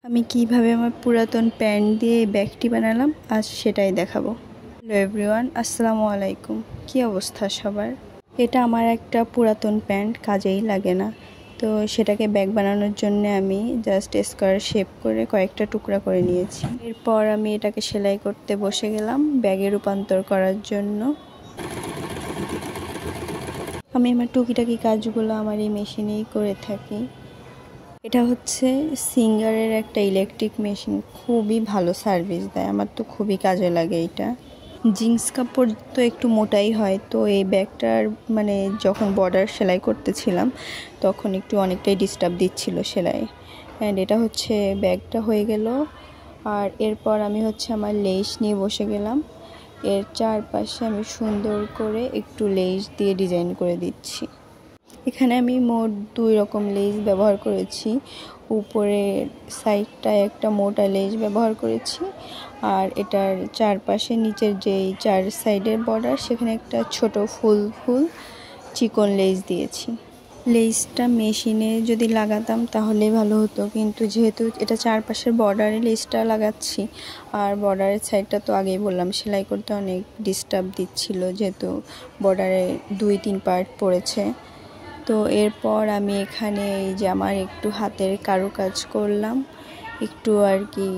আমি কিভাবে আমার পুরাতন প্যান্ট দিয়ে এই ব্যাগটি বানালাম আজ সেটাই দেখাবো। হ্যালো এভরিওয়ান, আসসালামু আলাইকুম। কি অবস্থা সবার? এটা আমার একটা পুরাতন প্যান্ট, কাজেই লাগে না। তো সেটাকে ব্যাগ বানানোর জন্য আমি জাস্ট স্কোয়ার শেপ করে কয়েকটা টুকরা করে নিয়েছি। এরপর আমি এটাকে সেলাই করতে বসে গেলাম ব্যাগে রূপান্তর করার জন্য। আমি আমার টুকিটাকি কাজগুলো আমার এই মেশিনেই করে থাকি। এটা হচ্ছে সিঙ্গারের একটা ইলেকট্রিক মেশিন, খুবই ভালো সার্ভিস দেয়, আমার তো খুবই কাজে লাগে এটা। জিন্স কাপড় তো একটু মোটাই হয়, তো এই ব্যাগটার মানে যখন বর্ডার সেলাই করতেছিলাম তখন একটু অনেকটাই ডিস্টার্ব দিচ্ছিল সেলাই। অ্যান্ড এটা হচ্ছে ব্যাগটা হয়ে গেল। আর এরপর আমি হচ্ছে আমার লেস নিয়ে বসে গেলাম। এর চারপাশে আমি সুন্দর করে একটু লেস দিয়ে ডিজাইন করে দিচ্ছি। এখানে আমি মোট 2 রকম লেস ব্যবহার করেছি। উপরের সাইডটায় একটা মোটা লেস ব্যবহার করেছি, আর এটার চারপাশে নিচের যেই 4 সাইডের বর্ডার সেখানে একটা ছোট ফুল চিকন লেস দিয়েছি। লেসটা মেশিনে যদি লাগাতাম তাহলে ভালো হতো, কিন্তু যেহেতু এটা চারপাশের বর্ডারে লেসটা লাগাচ্ছি, আর বর্ডারের সাইডটা তো আগেই বললাম সেলাই করতে অনেক ডিস্টার্ব দিচ্ছিল, যেহেতু বর্ডারে 2-3 পার্ট পড়েছে। তো এরপর আমি এখানে এই যে আমার একটু হাতের কারুকাজ করলাম, একটু আর কি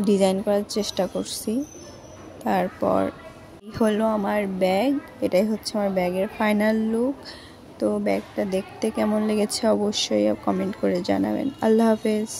ডিজাইন করার চেষ্টা করছি। তারপর এই হলো আমার ব্যাগ। এটাই হচ্ছে আমার ব্যাগের ফাইনাল লুক। তো ব্যাগটা দেখতে কেমন লেগেছে অবশ্যই কমেন্ট করে জানাবেন। আল্লাহ হাফেজ।